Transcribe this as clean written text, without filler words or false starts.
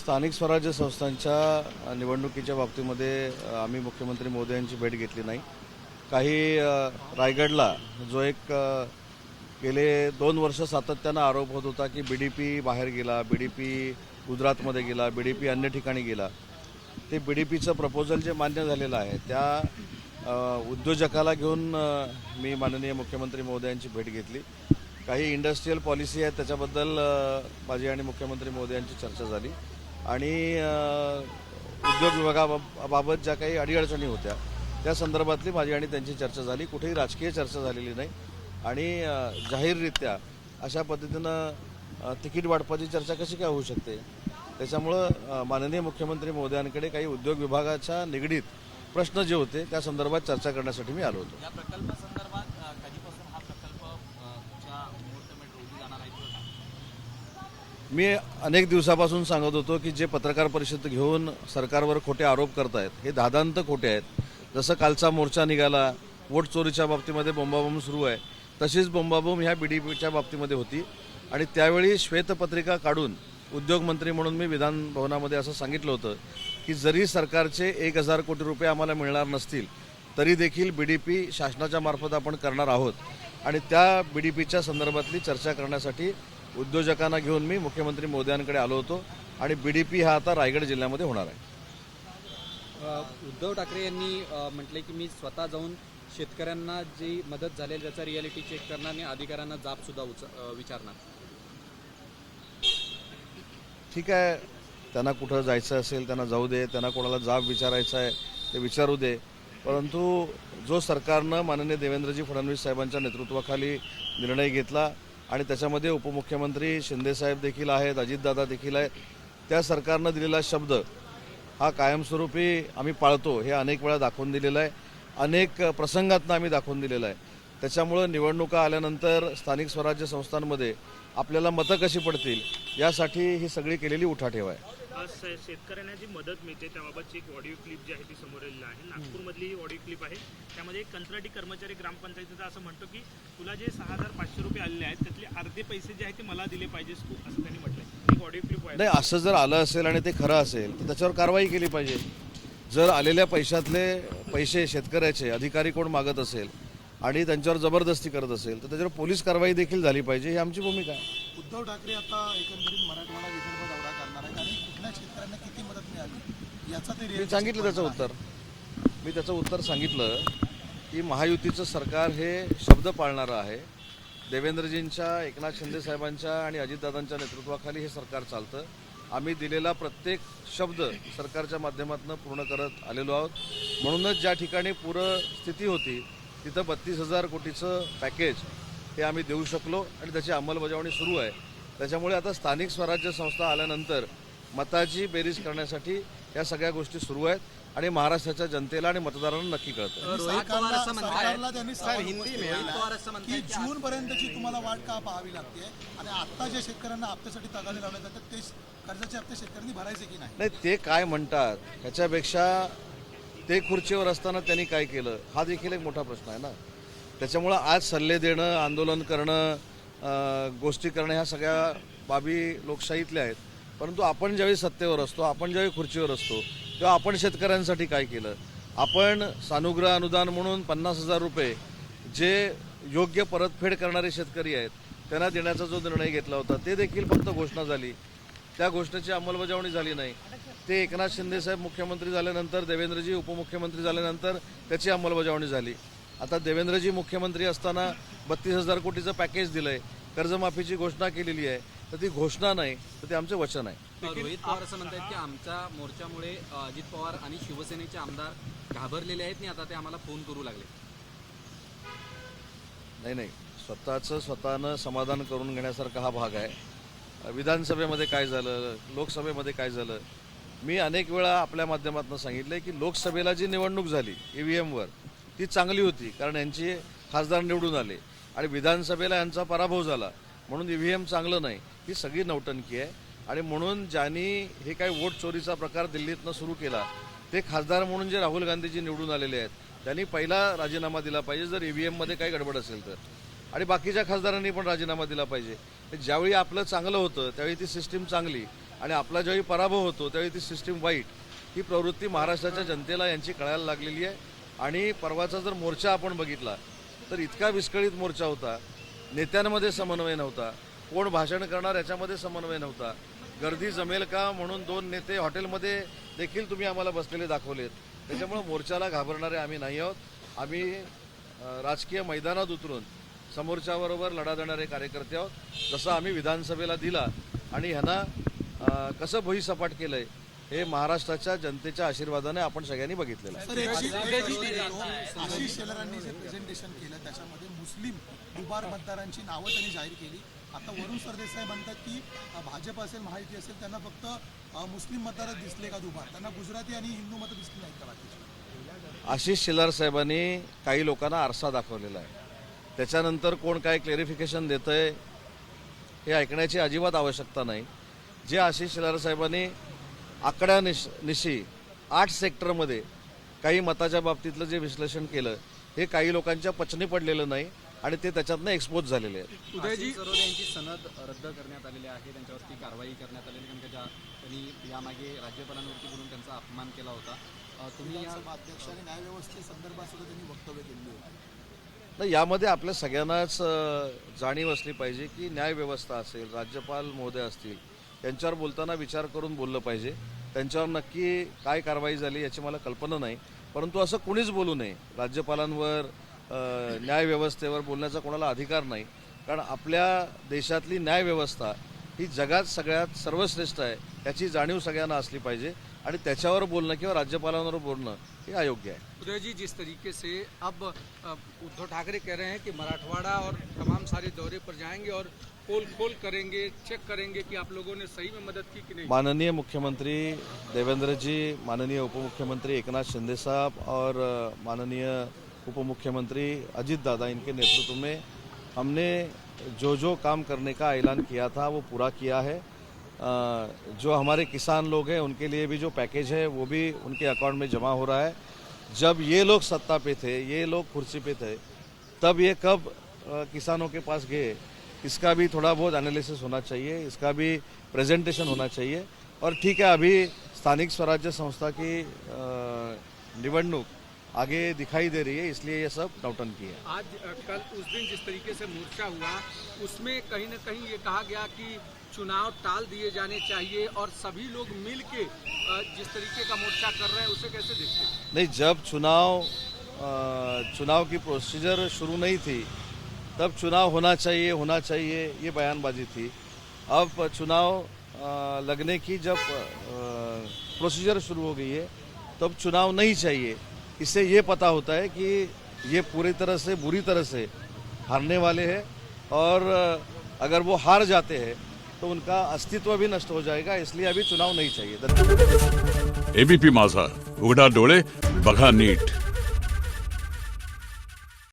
स्थानिक स्वराज्य संस्थांच्या निवडणुकीच्या बाबतीमध्ये आम्ही मुख्यमंत्री मोदी यांची भेट घेतली नाही. काही रायगडला जो एक गेले 2 वर्ष सातत्यानं आरोप होत होता की बीडीपी बाहेर गेला, बीडीपी गुजरातमध्ये गेला, बीडीपी अन्य ठिकाणी गेला. ते बीडीपीचं प्रपोजल जे मान्य झालेलं आहे त्या उद्योजकाला घेऊन मी माननीय मुख्यमंत्री मोदी यांची भेट घेतली. काही इंडस्ट्रियल पॉलिसी आहेत त्याच्याबद्दल माझी आणि मुख्यमंत्री मोदी यांची चर्चा झाली आणि उद्योग विभागाबाबत ज्या काही अडीअडचणी होत्या त्या संदर्भातली माझी आणि त्यांची चर्चा झाली. कुठेही राजकीय चर्चा झालेली नाही आणि जाहीररित्या अशा पद्धतीनं तिकीट वाटपाची चर्चा कशी काय होऊ शकते. त्याच्यामुळं माननीय मुख्यमंत्री मोदयांकडे काही उद्योग विभागाच्या निगडीत प्रश्न जे होते त्या संदर्भात चर्चा करण्यासाठी मी आलो होतो. या प्रकल्पासंदर्भात कधीपासून हा प्रकल्प तुमच्या मुहूर्तमेढ रोवली जाणार आहे? मी अनेक दिवसापासून सांगत होतो की जे पत्रकार परिषद घेऊन सरकारवर खोटे आरोप करतायत हे दादांत खोटे आहेत. जसं कालचा मोर्चा निघाला, वोट चोरीच्या बाबतीमध्ये बोंबाबोंब सुरू आहे, तशीच बोंबाबोंब ह्या बीडीपीच्या बाबतीमध्ये होती. आणि त्यावेळी श्वेतपत्रिका काढून उद्योगमंत्री म्हणून मी विधान भवनामध्ये असं सांगितलं होतं की जरी सरकारचे 1000 कोटी रुपये आम्हाला मिळणार नसतील तरी देखील बीडीपी शासनाच्या मार्फत आपण करणार आहोत. आणि त्या बीडीपीच्या संदर्भातली चर्चा करण्यासाठी उद्योजकांना घेऊन मी मुख्यमंत्री मोदयांकडे आलो होतो आणि बीडीपी हा आता रायगड जिल्ह्यामध्ये होणार आहे. उद्धव ठाकरे यांनी म्हटले की मी स्वतः जाऊन शेतकऱ्यांना जी मदत झालेली त्याचा रियालिटी चेक करणार आणि अधिकाऱ्यांना जाबसुद्धा विचारणार. ठीक आहे, त्यांना कुठं जायचं असेल त्यांना जाऊ दे, त्यांना कोणाला जाब विचारायचा आहे ते विचारू दे. परंतु जो सरकारनं माननीय देवेंद्रजी फडणवीस साहेबांच्या नेतृत्वाखाली निर्णय घेतला आणि त्याच्यामध्ये उपमुख्यमंत्री शिंदेसाहेब देखील आहेत, अजितदादा देखील आहेत, त्या सरकारनं दिलेला शब्द हा कायमस्वरूपी आम्ही पाळतो हे अनेक वेळा दाखवून दिलेलं आहे, अनेक प्रसंगातनं आम्ही दाखवून दिलेलं आहे. त्याच्यामुळं निवडणुका आल्यानंतर स्थानिक स्वराज्य संस्थांमध्ये आपल्याला मतं कशी पडतील यासाठी ही सगळी केलेली उठाठेव आहे. आज शेतकऱ्यांना जी मदत मिळते त्याबाबतची एक ऑडिओ क्लिप जी आहे ती समोर आलेली आहे. नागपूरमधली ही ऑडिओ क्लिप आहे. त्यामध्ये एक कंत्राटी कर्मचारी ग्रामपंचायतीचा असं म्हणतो की तुला जे 6500 रुपये आलेले आहेत त्यातले अर्धे पैसे जे आहेत ते मला दिले पाहिजेस तू, असं त्यांनी म्हटलंय. एक ऑडिओ क्लिप आहे. नाही, असं जर आलं असेल आणि ते खरं असेल तर त्याच्यावर कारवाई केली पाहिजे. जर आलेल्या पैशातले पैसे शेतकऱ्याचे अधिकारी कोण मागत असेल आणि त्यांच्यावर जबरदस्ती करत असेल तर त्याच्यावर पोलीस कारवाई देखील झाली पाहिजे, ही आमची भूमिका आहे. उद्धव ठाकरे आता एकंदरीत मराठवाडा विदर्भ दौरा करणार आहेत आणि कुठल्या शेतकऱ्यांना किती मदत मिळाली याचा ते मी सांगितलं त्याचं उत्तर सांगितलं की महायुतीचं सरकार हे शब्द पाळणारं आहे. देवेंद्रजींच्या, एकनाथ शिंदे साहेबांच्या आणि अजितदादांच्या नेतृत्वाखाली हे सरकार चालतं. आम्ही दिलेला प्रत्येक शब्द सरकारच्या माध्यमातून पूर्ण करत आलेलो आहोत. म्हणूनच ज्या ठिकाणी पूरस्थिती होती तिथं 32,000 कोटीचं पॅकेज हे आम्ही देऊ शकलो आणि त्याची अंमलबजावणी सुरू आहे. त्याच्यामुळे आता स्थानिक स्वराज्य संस्था आल्यानंतर मताची बेरीज करण्यासाठी या सगळ्या गोष्टी सुरू आहेत आणि महाराष्ट्राच्या जनतेला आणि मतदारांना नक्की कळतं. सरकारला त्यांनी की जून पर्यंतची तुम्हाला वाट का पाहावी लागते आणि आता जे शेतकऱ्यांना हप्त्यासाठी तगादे लावले जातात ते कर्जाचे हप्ते शेतकऱ्यांनी भरायचे की नाही ते काय म्हणतात ह्याच्यापेक्षा ते खुर्चीवर असताना त्यांनी काय केलं हा देखील एक मोठा प्रश्न आहे ना. त्याच्यामुळं आज सल्ले देणं, आंदोलन करणं, गोष्टी करणं ह्या सगळ्या बाबी लोकशाहीतल्या आहेत. परंतु आपण ज्यावेळी सत्तेवर असतो, आपण ज्यावेळी खुर्चीवर असतो तेव्हा आपण शेतकऱ्यांसाठी काय केलं. आपण सानुग्रह अनुदान म्हणून 50,000 रुपये जे योग्य परतफेड करणारे शेतकरी आहेत त्यांना देण्याचा जो निर्णय घेतला होता ते देखील फक्त घोषणा झाली, त्या घोषणेची अंमलबजावणी झाली नाही. ते एकनाथ शिंदेसाहेब मुख्यमंत्री झाल्यानंतर, देवेंद्रजी उपमुख्यमंत्री झाल्यानंतर त्याची अंमलबजावणी झाली. आता देवेंद्रजी मुख्यमंत्री असताना 32,000 कोटीचं पॅकेज दिलं आहे, कर्जमाफीची घोषणा केलेली आहे, तर ती घोषणा नाही तर ते आमचे वचन आहे. रोहित पवार असं म्हणतात की आमच्या मोर्चामुळे अजित पवार आणि शिवसेनेचे आमदार घाबरलेले आहेत आणि आता ते आम्हाला फोन करू लागले. नाही, स्वतःनं समाधान करून घेण्यासारखा हा भाग आहे. विधानसभेमध्ये काय झालं, लोकसभेमध्ये काय झालं, मी अनेक वेळा आपल्या माध्यमातून सांगितलं की लोकसभेला जी निवडणूक झाली EVMवर ती चांगली होती कारण यांची खासदार निवडून आले आणि विधानसभेला यांचा पराभव झाला म्हणून EVM चांगलं नाही. ही सगळी नौटंकी आहे आणि म्हणून ज्यांनी हे काही वोट चोरीचा प्रकार दिल्लीतनं सुरू केला ते खासदार म्हणून जे राहुल गांधीजी निवडून आलेले आहेत त्यांनी पहिला राजीनामा दिला पाहिजे जर EVMमध्ये काही गडबड असेल तर, आणि बाकीच्या खासदारांनी पण राजीनामा दिला पाहिजे. ज्यावेळी आपलं चांगलं होतं त्यावेळी ती सिस्टीम चांगली आणि आपला ज्यावेळी पराभव होतो त्यावेळी ती सिस्टीम वाईट ही प्रवृत्ती महाराष्ट्राच्या जनतेला यांची कळायला लागलेली आहे. आणि परवाचा जर मोर्चा आपण बघितला तर इतका विस्कळीत मोर्चा होता, नेत्यांमध्ये समन्वय नव्हता, कोण भाषण करणार याच्यामध्ये समन्वय नव्हता, गर्दी जमेल का म्हणून 2 नेते हॉटेलमध्ये देखील तुम्ही आम्हाला बसलेले दाखवलेत. त्याच्यामुळे मोर्चाला घाबरणारे आम्ही नाही आहोत. आम्ही राजकीय मैदानात उतरून समोरच्याबरोबर लढा देणारे कार्यकर्ते आहोत. जसं आम्ही विधानसभेला दिला आणि ह्यांना कसं भुईसपाट केलंय हे महाराष्ट्राच्या जनतेच्या आशीर्वादाने आपण सगळ्यांनी बघितलेलं आहे. सर आशिष शेलारांनी जे प्रेझेंटेशन केलं त्याच्यामध्ये मुस्लिम दुबार मतदारांची नावं त्यांनी जाहीर केली. आता वरुण सरदेसाई म्हणतात की भाजप असेल महायुती असेल त्यांना फक्त मुस्लिम मतदार दिसले का दुबार, त्यांना गुजराती आणि हिंदू मतं दिसली नाहीत का बाकीची? आशिष शेलार साहेबांनी काही लोकांना आरसा दाखवलेला आहे. त्याच्यानंतर कोण काय क्लेरिफिकेशन देतंय हे ऐकण्याची अजिबात आवश्यकता नाही. जे आशिष शेलार साहेबांनी आकड्यानिशी 8 सेक्टरमध्ये काही मताच्या बाबतीतलं जे विश्लेषण केलं हे काही लोकांच्या पचनी पडलेलं नाही आणि ते त्याच्यातनं एक्सपोज झालेले आहेत. उदयजी सरोदे यांची सनद रद्द करण्यात आलेली आहे, त्यांच्यावरती कारवाई करण्यात आलेली, कारण त्यांनी यामागे राज्यपालांवरती बोलून त्यांचा अपमान केला होता. तुम्ही या अध्यक्ष आणि न्यायव्यवस्थेसंदर्भात सुद्धा त्यांनी वक्तव्य केली होती. नाही, यामध्ये आपल्या सगळ्यांनाच जाणीव असली पाहिजे की न्यायव्यवस्था असेल, राज्यपाल महोदय असतील, यांच्यावर बोलताना विचार करून बोललं पाहिजे. त्यांच्यावर नक्की काय कारवाई झाली याची मला कल्पना नाही, परंतु असं कुणीच बोलू नये. राज्यपालांवर न्यायव्यवस्थेवर बोलण्याचा कोणाला अधिकार नाही, कारण आपल्या देशातली न्यायव्यवस्था ही जगात सगळ्यात सर्वश्रेष्ठ आहे याची जाणीव सगळ्यांना असली पाहिजे आणि त्याच्यावर बोलणं किंवा राज्यपालांवर बोलणं हे अयोग्य आहे. उदय जी, जिस तरीके से अब उद्धव ठाकरे कह रहे हैं कि मराठवाड़ा और तमाम सारे दौरे पर जाएंगे और पोल खोल करेंगे, चेक करेंगे कि आप लोगों ने सही में मदद की कि नहीं. माननीय मुख्यमंत्री देवेंद्र जी, माननीय उपमुख्यमंत्री एकनाथ शिंदे साहब और माननीय उपमुख्यमंत्री अजीत दादा, इनके नेतृत्व में हमने जो काम करने का ऐलान किया था वो पूरा किया है. जो हमारे किसान लोग हैं उनके लिए भी जो पैकेज है वो भी उनके अकाउंट में जमा हो रहा है. जब ये लोग सत्ता पे थे, ये लोग कुर्सी पे थे, तब ये कब किसानों के पास गए, इसका भी थोड़ा बहुत एनालिसिस होना चाहिए, इसका भी प्रेजेंटेशन होना चाहिए. और ठीक है, अभी स्थानिक स्वराज्य संस्था की निवडणूक आगे दिखाई दे रही है, इसलिए ये सब नौटंकी है. आज कल उस दिन जिस तरीके से मोर्चा हुआ उसमें कहीं न कहीं ये कहा गया कि चुनाव टाल दिए जाने चाहिए और सभी लोग मिल के जिस तरीके का मोर्चा कर रहे हैं उसे कैसे देखते हैं? नहीं, जब चुनाव की प्रोसीजर शुरू नहीं थी तब चुनाव होना चाहिए ये बयानबाजी थी. अब चुनाव लगने की जब प्रोसीजर शुरू हो गई है तब चुनाव नहीं चाहिए. इससे ये पता होता है कि ये पूरी तरह से बुरी तरह से हारने वाले हैं और अगर वो हार जाते हैं तो उनका अस्तित्व भी नष्ट हो जाएगा. इसलिए अभी चुनाव नहीं चाहिए. एबीपी माझा, उघडा डोळे बघा नीट.